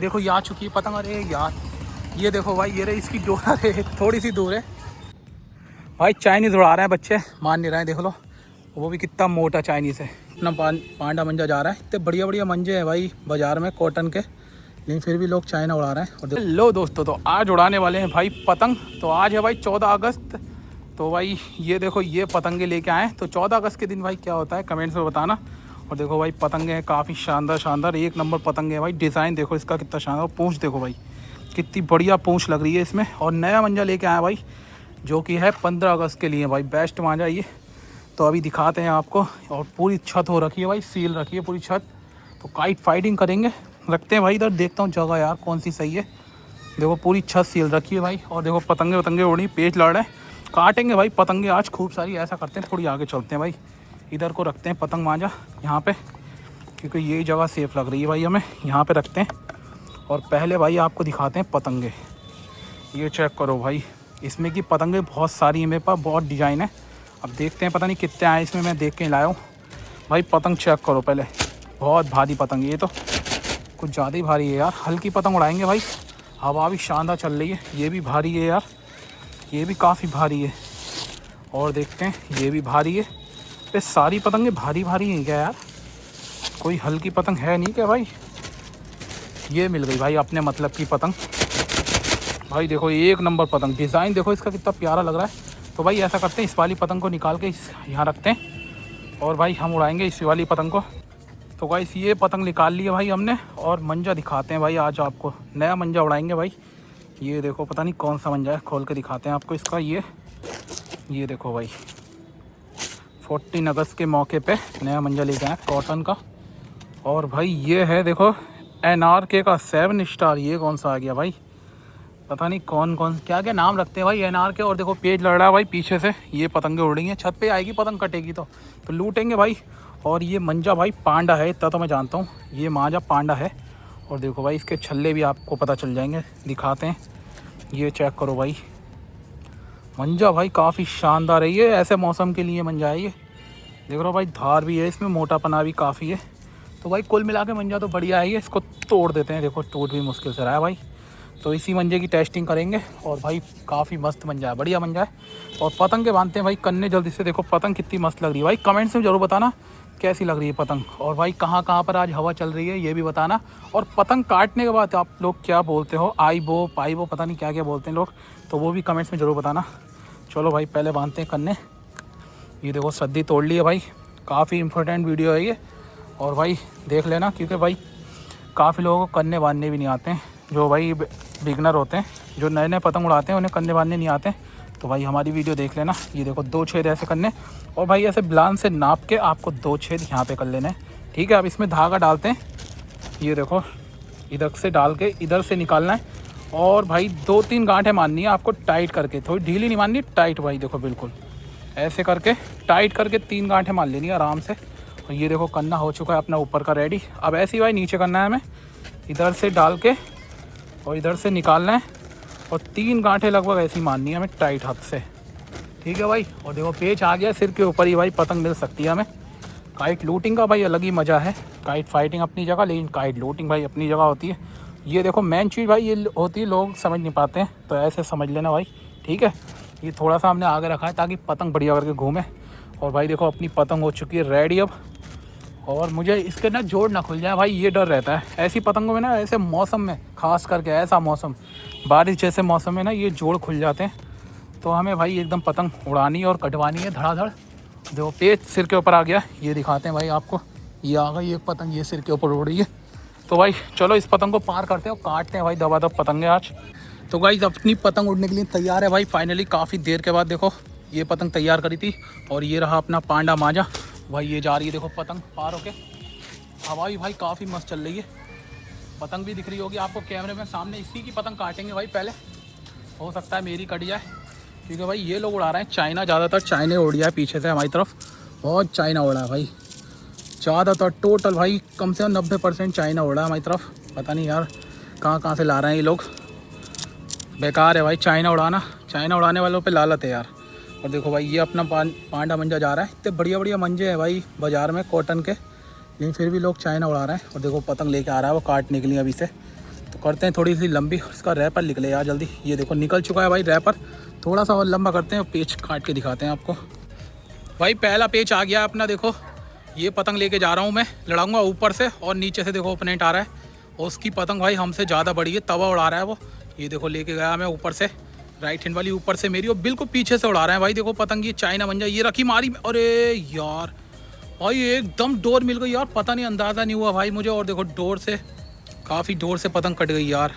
देखो ये आ चुकी है पतंग। अरे यार ये देखो भाई, ये रही इसकी डोर। अरे थोड़ी सी दूर है भाई। चाइनीज़ उड़ा रहे हैं बच्चे, मान नहीं रहे हैं, देख लो। वो भी कितना मोटा चाइनीज़ है। अपना पांडा मंजा जा रहा है। इतने बढ़िया बढ़िया मंजे हैं भाई बाज़ार में कॉटन के, लेकिन फिर भी लोग चाइना उड़ा रहे हैं। और लो दोस्तों, तो आज उड़ाने वाले हैं भाई पतंग। तो आज है भाई 14 अगस्त। तो भाई ये देखो, ये पतंगे लेके आए। तो 14 अगस्त के दिन भाई क्या होता है कमेंट्स में बताना। और देखो भाई पतंगे हैं काफ़ी शानदार शानदार, एक नंबर पतंगे हैं भाई। डिज़ाइन देखो इसका कितना शानदार, पूंछ देखो भाई कितनी बढ़िया पूंछ लग रही है इसमें। और नया मंजा लेके आया भाई, जो कि है 15 अगस्त के लिए भाई। बेस्ट मांझा ये। तो अभी दिखाते हैं आपको। और पूरी छत हो रखी है भाई, सील रखी है पूरी छत। तो काइट फाइटिंग करेंगे, रखते हैं भाई इधर। देखता हूँ जगह यार कौन सी सही है। देखो पूरी छत सील रखी है भाई। और देखो पतंगे वतंगे उड़ी, पेच लड़ रहे हैं। काटेंगे भाई पतंगे आज खूब सारी। ऐसा करते हैं, थोड़ी आगे चलते हैं भाई, इधर को रखते हैं पतंग मांझा यहाँ पे, क्योंकि यही जगह सेफ़ लग रही है भाई हमें। यहाँ पे रखते हैं। और पहले भाई आपको दिखाते हैं पतंगे। ये चेक करो भाई, इसमें की पतंगे बहुत सारी हैं मेरे पास, बहुत डिज़ाइन है। अब देखते हैं, पता नहीं कितने आए इसमें, मैं देख के लाया हूँ भाई। पतंग चेक करो पहले, बहुत भारी पतंग है ये तो, कुछ ज़्यादा ही भारी है यार। हल्की पतंग उड़ाएंगे भाई, हवा भी शानदार चल रही है। ये भी भारी है यार, ये भी काफ़ी भारी है। और देखते हैं, ये भी भारी है। ये सारी पतंगे भारी भारी हैं क्या यार, कोई हल्की पतंग है नहीं क्या भाई। ये मिल गई भाई अपने मतलब की पतंग भाई। देखो एक नंबर पतंग, डिज़ाइन देखो इसका कितना प्यारा लग रहा है। तो भाई ऐसा करते हैं, इस वाली पतंग को निकाल के इस यहाँ रखते हैं, और भाई हम उड़ाएंगे इस वाली पतंग को। तो भाई ये पतंग निकाल लिया भाई हमने। और मंजा दिखाते हैं भाई, आज आपको नया मंजा उड़ाएंगे भाई। ये देखो, पता नहीं कौन सा मंजा है, खोल के दिखाते हैं आपको इसका। ये देखो भाई, 14 अगस्त के मौके पे नया मंजा लेके आए कॉटन का। और भाई ये है देखो NRK का 7 स्टार। ये कौन सा आ गया भाई, पता नहीं कौन कौन क्या क्या नाम रखते हैं भाई NRK। और देखो पेज लड़ रहा है भाई पीछे से। ये पतंगे उड़ रही हैं, छत पे आएगी पतंग, कटेगी तो लूटेंगे भाई। और ये मंजा भाई पांडा है, इतना तो मैं जानता हूँ, ये मांझा पांडा है। और देखो भाई इसके छल्ले भी आपको पता चल जाएंगे, दिखाते हैं। ये चेक करो भाई, मंजा भाई काफ़ी शानदार है ये, ऐसे मौसम के लिए मंजा है ये। देख रहा भाई धार भी है इसमें, मोटापना भी काफ़ी है। तो भाई कुल मिला के मंजा तो बढ़िया है ये। इसको तोड़ देते हैं, देखो टूट भी मुश्किल से रहा है भाई। तो इसी मंजे की टेस्टिंग करेंगे। और भाई काफ़ी मस्त मंजा है, बढ़िया मंजा है। और पतंग के बांधते हैं भाई कन्ने जल्दी से। देखो पतंग कितनी मस्त लग रही है भाई, कमेंट्स में ज़रूर बताना कैसी लग रही है पतंग। और भाई कहाँ कहाँ पर आज हवा चल रही है ये भी बताना। और पतंग काटने के बाद आप लोग क्या बोलते हो, आईबो पाईबो, पता नहीं क्या क्या बोलते हैं लोग, तो वो भी कमेंट्स में ज़रूर बताना। चलो भाई पहले बांधते हैं कन्ने। ये देखो सद्दी तोड़ ली है भाई, काफ़ी इंपॉर्टेंट वीडियो है ये। और भाई देख लेना, क्योंकि भाई काफ़ी लोगों को कन्ने बांधने भी नहीं आते हैं, जो भाई बिगनर होते हैं, जो नए नए पतंग उड़ाते हैं, उन्हें कन्ने बांधने नहीं आते। तो भाई हमारी वीडियो देख लेना। ये देखो 2 छेद ऐसे करने, और भाई ऐसे ब्लान से नाप के आपको 2 छेद यहाँ पे कर लेने हैं, ठीक है। अब इसमें धागा डालते हैं। ये देखो इधर से डाल के इधर से निकालना है। और भाई 2-3 गांठें मारनी है आपको टाइट करके, थोड़ी ढीली नहीं मारनी, टाइट भाई। देखो बिल्कुल ऐसे करके टाइट करके 3 गांठें मार लेनी है आराम से। और ये देखो कन्ना हो चुका है अपना ऊपर का रेडी। अब ऐसे ही भाई नीचे करना है हमें, इधर से डाल के और इधर से निकालना है। और 3 गांठें लगभग ऐसी मारनी है हमें टाइट हाथ से, ठीक है भाई। और देखो पेच आ गया सिर के ऊपर ही भाई, पतंग मिल सकती है हमें। काइट लूटिंग का भाई अलग ही मज़ा है। काइट फाइटिंग अपनी जगह, लेकिन काइट लूटिंग भाई अपनी जगह होती है। ये देखो मेन चीज़ भाई ये होती है, लोग समझ नहीं पाते हैं, तो ऐसे समझ लेना भाई, ठीक है। ये थोड़ा सा हमने आगे रखा है ताकि पतंग बढ़िया करके घूमे। और भाई देखो अपनी पतंग हो चुकी है रेडी अब। और मुझे इसके ना जोड़ ना खुल जाए भाई, ये डर रहता है ऐसी पतंगों में ना, ऐसे मौसम में, ख़ास करके ऐसा मौसम बारिश जैसे मौसम में ना ये जोड़ खुल जाते हैं। तो हमें भाई एकदम पतंग उड़ानी और कटवानी है धड़ाधड़। देखो पेच सिर के ऊपर आ गया, ये दिखाते हैं भाई आपको। ये आ गई एक पतंग, ये सिर के ऊपर उड़ रही है। तो भाई चलो इस पतंग को पार करते हैं और काटते हैं भाई दबादब पतंगे आज। तो गाइस अपनी पतंग उड़ने के लिए तैयार है भाई फाइनली, काफ़ी देर के बाद। देखो ये पतंग तैयार करी थी, और ये रहा अपना पांडा मांझा भाई। ये जा रही है देखो पतंग पार होके। हवा भी भाई काफ़ी मस्त चल रही है, पतंग भी दिख रही होगी आपको कैमरे में सामने। इसी की पतंग काटेंगे भाई पहले, हो सकता है मेरी कट जाए, क्योंकि भाई ये लोग उड़ा रहे हैं चाइना, ज़्यादातर चाइना उड़ गया है पीछे से हमारी तरफ, बहुत चाइना उड़ा है भाई ज़्यादातर। टोटल भाई कम से कम 90% चाइना उड़ा है हमारी तरफ। पता नहीं यार कहाँ से ला रहे हैं ये लोग, बेकार है भाई चाइना उड़ाना। चाइना उड़ाने वालों पे लालत है यार। और देखो भाई ये अपना पांडा मंजा जा रहा है। इतने बढ़िया बढ़िया मंजे हैं भाई बाज़ार में कॉटन के, लेकिन फिर भी लोग चाइना उड़ा रहे हैं। और देखो पतंग लेके आ रहा है वो काटने के लिए अभी से। तो करते हैं थोड़ी सी लंबी, इसका रैपर निकले यार जल्दी। ये देखो निकल चुका है भाई रैपर, थोड़ा सा और लंबा करते हैं और पेच काट के दिखाते हैं आपको। भाई पहला पेच आ गया अपना, देखो ये पतंग लेके जा रहा हूँ मैं, लड़ाऊंगा ऊपर से और नीचे से देखो ओपोनेंट आ रहा है और उसकी पतंग भाई हमसे ज़्यादा बड़ी है, तवा उड़ा रहा है वो। ये देखो लेके गया मैं ऊपर से, राइट हैंड वाली ऊपर से मेरी और बिल्कुल पीछे से उड़ा रहा है भाई। देखो पतंग ये चाइना मंजा, ये रखी मारी, अरे यार भाई एकदम डोर मिल गई यार, पता नहीं अंदाज़ा नहीं हुआ भाई मुझे। और देखो डोर से काफ़ी डोर से पतंग कट गई यार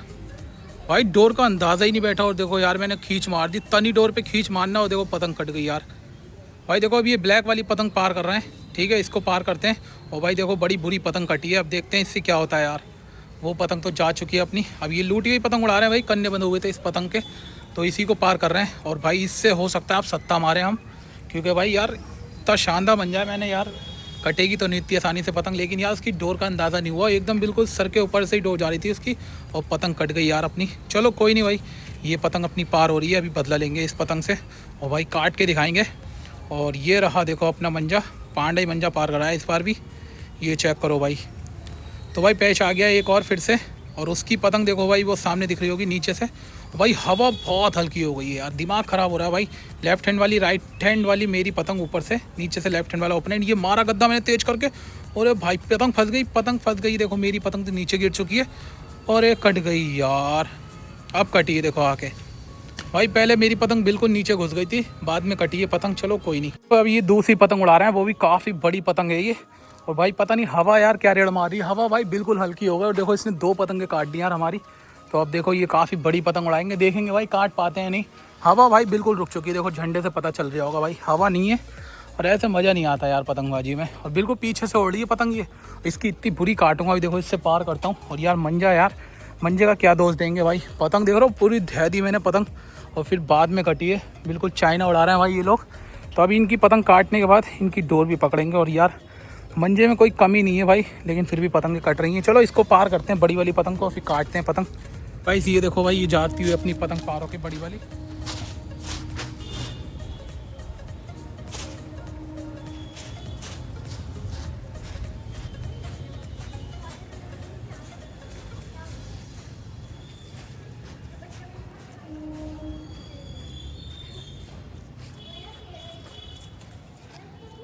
भाई, डोर का अंदाज़ा ही नहीं बैठा। और देखो यार मैंने खींच मार दी, तनी डोर पे खींच मारना और देखो पतंग कट गई यार भाई। देखो अब ये ब्लैक वाली पतंग पार कर रहे हैं, ठीक है इसको पार करते हैं। और भाई देखो बड़ी बुरी पतंग कटी है, अब देखते हैं इससे क्या होता है यार। वो पतंग तो जा चुकी है अपनी, अब ये लूटी हुई पतंग उड़ा रहे हैं भाई, कन्ने बंधे हुए थे इस पतंग के, तो इसी को पार कर रहे हैं। और भाई इससे हो सकता है आप सत्ता मारें हम, क्योंकि भाई यार इतना शानदार बन जाए मैंने यार, कटेगी तो नहीं इतनी आसानी से पतंग, लेकिन यार उसकी डोर का अंदाज़ा नहीं हुआ, एकदम बिल्कुल सर के ऊपर से ही डोर जा रही थी उसकी और पतंग कट गई यार अपनी। चलो कोई नहीं भाई, ये पतंग अपनी पार हो रही है, अभी बदला लेंगे इस पतंग से और भाई काट के दिखाएंगे। और ये रहा देखो अपना मंजा, पांडा ही मंजा पार कराया इस बार भी, ये चेक करो भाई। तो भाई पैच आ गया एक और फिर से, और उसकी पतंग देखो भाई वो सामने दिख रही होगी नीचे से। भाई हवा बहुत हल्की हो गई है यार, दिमाग ख़राब हो रहा है भाई। लेफ्ट हैंड वाली राइट हैंड वाली मेरी पतंग ऊपर से, नीचे से लेफ्ट हैंड वाला ओपोनेंट, ये मारा गद्दा मैंने तेज करके और भाई पतंग फंस गई, पतंग फंस गई। देखो मेरी पतंग तो नीचे गिर चुकी है और ये कट गई यार, अब कटी है देखो आके भाई। पहले मेरी पतंग बिल्कुल नीचे घुस गई थी, बाद में कटी है पतंग, चलो कोई नहीं। तो अब ये दूसरी पतंग उड़ा रहे हैं, वो भी काफ़ी बड़ी पतंग है ये। और भाई पता नहीं हवा यार क्या रेड़ मार रही है, हवा भाई बिल्कुल हल्की हो गई और देखो इसने 2 पतंगे काट दी यार हमारी। तो अब देखो ये काफ़ी बड़ी पतंग उड़ाएंगे, देखेंगे भाई काट पाते हैं नहीं। हवा भाई बिल्कुल रुक चुकी है, देखो झंडे से पता चल रहा होगा भाई हवा नहीं है और ऐसे मज़ा नहीं आता यार पतंगबाजी में। और बिल्कुल पीछे से उड़ रही है पतंग ये, इसकी इतनी बुरी काटूंगा अभी, देखो इससे पार करता हूँ। और यार मंजा यार, मंजे का क्या दोष देंगे भाई, पतंग देख रहा हूँ पूरी धै दी मैंने पतंग और फिर बाद में कटी है, बिल्कुल चाइना उड़ा रहे हैं भाई ये लोग। तो अभी इनकी पतंग काटने के बाद इनकी डोर भी पकड़ेंगे। और यार मंजे में कोई कमी नहीं है भाई, लेकिन फिर भी पतंगें कट रही हैं। चलो इसको पार करते हैं बड़ी वाली पतंग को, फिर काटते हैं पतंग। भाई ये देखो भाई, ये जाती हुई अपनी पतंग पार होके बड़ी वाली।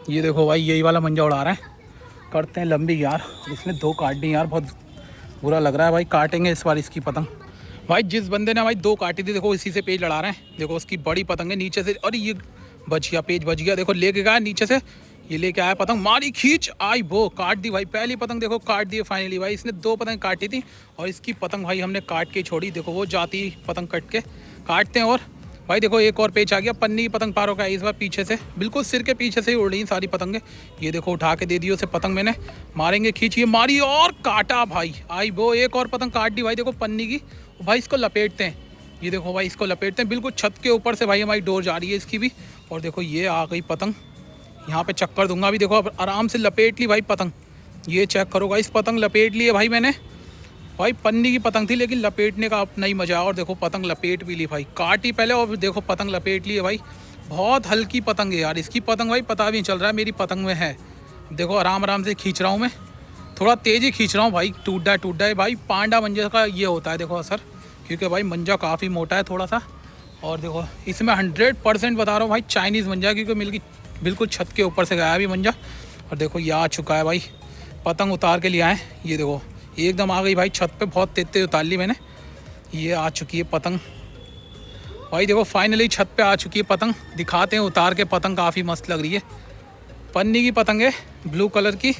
ये देखो भाई यही वाला मंजा उड़ा रहा है, करते हैं लंबी यार। इसने 2 काट दी यार, बहुत बुरा लग रहा है भाई, काटेंगे इस बार इसकी पतंग। भाई जिस बंदे ने भाई 2 काटी थी देखो इसी से पेज लड़ा रहे हैं, देखो उसकी बड़ी पतंग है नीचे से, और ये बच गया पेज, बच गया। देखो लेके गया नीचे से, ये लेके आया पतंग, मारी खींच आई वो काट दी भाई, पहली पतंग देखो काट दी फाइनली भाई। इसने 2 पतंग काटी थी और इसकी पतंग भाई हमने काट के छोड़ी, देखो वो जाती पतंग कट के काटते हैं। और भाई देखो एक और पेच आ गया, पन्नी की पतंग पार हो गया इस बार पीछे से, बिल्कुल सिर के पीछे से ही उड़ रही सारी पतंगें। ये देखो उठा के दे दी उसे पतंग मैंने, मारेंगे खींच, ये मारी और काटा भाई, आई वो एक और पतंग काट दी भाई। देखो पन्नी की, भाई इसको लपेटते हैं, ये देखो भाई इसको लपेटते हैं, बिल्कुल छत के ऊपर से भाई हमारी डोर जा रही है इसकी भी। और देखो ये आ गई पतंग, यहाँ पे चक्कर दूंगा अभी, देखो अब आराम से लपेट ली भाई पतंग, ये चेक करो भाई, इस पतंग लपेट ली है भाई मैंने। भाई पन्नी की पतंग थी लेकिन लपेटने का अपना ही मजा। और देखो पतंग लपेट भी ली भाई, काटी पहले और फिर देखो पतंग लपेट ली है भाई। बहुत हल्की पतंग है यार इसकी पतंग भाई, पता भी नहीं चल रहा है मेरी पतंग में है। देखो आराम आराम से खींच रहा हूँ मैं, थोड़ा तेज़ी खींच रहा हूँ भाई, टूटा है भाई। पांडा मंजे का ये होता है देखो असर, क्योंकि भाई मंजा काफ़ी मोटा है थोड़ा सा। और देखो इसमें 100% बता रहा हूँ भाई चाइनीज़ मंजा, क्योंकि मिल बिल्कुल छत के ऊपर से गया अभी मंजा। और देखो ये आ चुका है भाई, पतंग उतार के लिए आए, ये देखो एकदम आ गई भाई छत पे, बहुत तेज उतार ली मैंने, ये आ चुकी है पतंग भाई। देखो फाइनली छत पे आ चुकी है पतंग, दिखाते हैं उतार के, पतंग काफ़ी मस्त लग रही है, पन्नी की पतंग है ब्लू कलर की।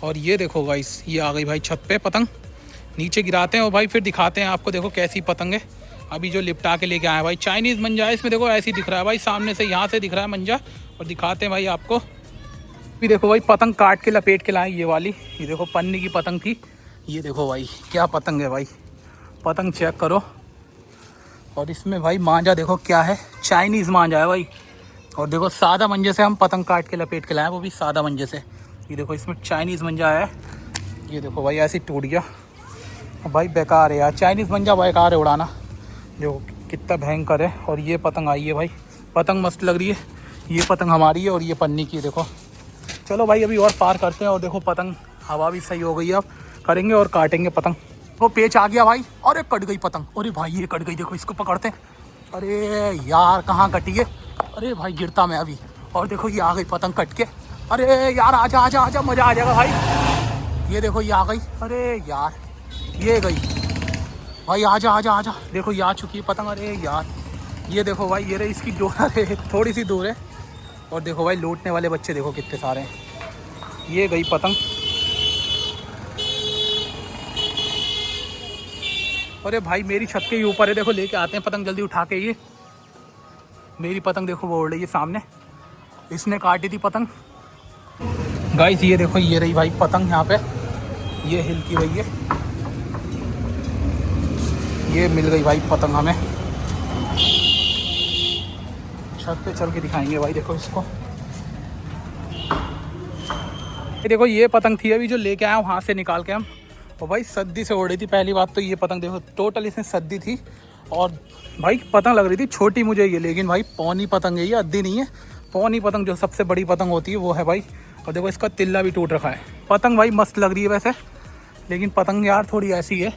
और ये देखो गाइस ये आ गई भाई छत पे पतंग, नीचे गिराते हैं और भाई फिर दिखाते हैं आपको, देखो कैसी पतंग है अभी जो लिपटा के लेके आए भाई। चाइनीज़ मंजा है इसमें, देखो ऐसे ही दिख रहा है भाई, सामने से यहाँ से दिख रहा है मंजा। और दिखाते हैं भाई आपको भी, देखो भाई पतंग काट के लपेट के लाए, ये वाली, ये देखो पन्नी की पतंग थी। ये देखो भाई क्या पतंग है भाई, पतंग चेक करो। और इसमें भाई मांझा देखो क्या है, चाइनीज़ मांझा है भाई। और देखो सादा मंजे से हम पतंग काट के लपेट के लाए, वो भी सादा मंजे से। ये देखो इसमें चाइनीज़ मंजा है, ये देखो भाई ऐसे टूट गया भाई, बेकार है यार चाइनीज़ मंजा, बेकार है उड़ाना, देखो कितना भयंकर है। और ये पतंग आई है भाई, पतंग मस्त लग रही है, ये पतंग हमारी है और ये पन्नी की, देखो। चलो भाई अभी और पार करते हैं। और देखो पतंग हवा भी सही हो गई है, अब करेंगे और काटेंगे पतंग। वो पेच आ गया भाई। अरे कट गई पतंग। अरे भाई ये कट गई, देखो इसको पकड़ते हैं। अरे यार कहाँ कटी है। अरे भाई गिरता मैं अभी। और देखो ये आ गई पतंग कट के। अरे यार आजा आजा आजा, मजा आ जाएगा भाई। ये देखो ये आ गई। अरे यार ये गई भाई, आजा आजा आजा। देखो ये आ चुकी है पतंग। अरे यार ये देखो भाई, ये रही इसकी डोरा है, थोड़ी सी दूर है। और देखो भाई लूटने वाले बच्चे देखो कितने सारे हैं। ये गई पतंग। अरे भाई मेरी छत के ही ऊपर है, देखो लेके आते हैं पतंग जल्दी उठा के। ये मेरी पतंग देखो वो उड़ रही है सामने, इसने काटी थी पतंग। गाइस ये देखो ये रही भाई पतंग यहाँ पे, ये हिलती हुई है। ये मिल गई भाई पतंग हमें। छत पे चल के दिखाएंगे भाई, देखो इसको। ये देखो ये पतंग थी अभी जो लेके आया वहाँ से निकाल के हम। और भाई सद्दी से उड़ रही थी पहली बात तो। ये पतंग देखो टोटल इसमें सद्दी थी। और भाई पतंग लग रही थी छोटी मुझे ये, लेकिन भाई पौनी पतंग है ये, अद्दी नहीं है। पौनी पतंग जो सबसे बड़ी पतंग होती है वो है भाई। और देखो इसका तिल्ला भी टूट रखा है। पतंग भाई मस्त लग रही है वैसे, लेकिन पतंग यार थोड़ी ऐसी है।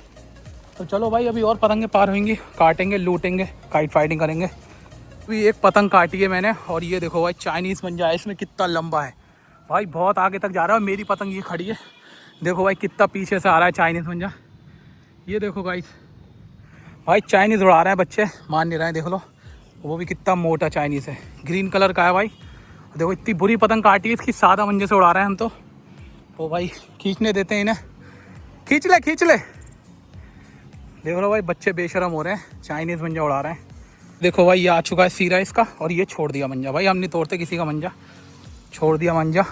तो चलो भाई अभी और पतंगे पार होंगी, काटेंगे, लूटेंगे, काइट फाइटिंग करेंगे। अभी एक पतंग काटी है मैंने। और ये देखो भाई चाइनीज़ मंजा है, इसमें कितना लंबा है भाई, बहुत आगे तक जा रहा है। मेरी पतंग ये खड़ी है, देखो भाई कितना पीछे से आ रहा है चाइनीज़ मंजा। ये देखो भाई चाइनीज़ उड़ा रहे हैं बच्चे, मान नहीं रहे हैं, देख लो। वो भी कितना मोटा चाइनीज़ है, ग्रीन कलर का है भाई। देखो इतनी बुरी पतंग काटी है इसकी, सादा मंजे से उड़ा रहे हैं हम तो। वो भाई खींचने देते हैं इन्हें, खींच ले खींच ले। देख लो भाई बच्चे बेशरम हो रहे हैं, चाइनीज़ मंजा उड़ा रहे हैं। देखो भाई ये आ चुका है सीरा इसका, और ये छोड़ दिया मंजा भाई। हम नहीं तोड़ते किसी का मंजा, छोड़ दिया मंजा।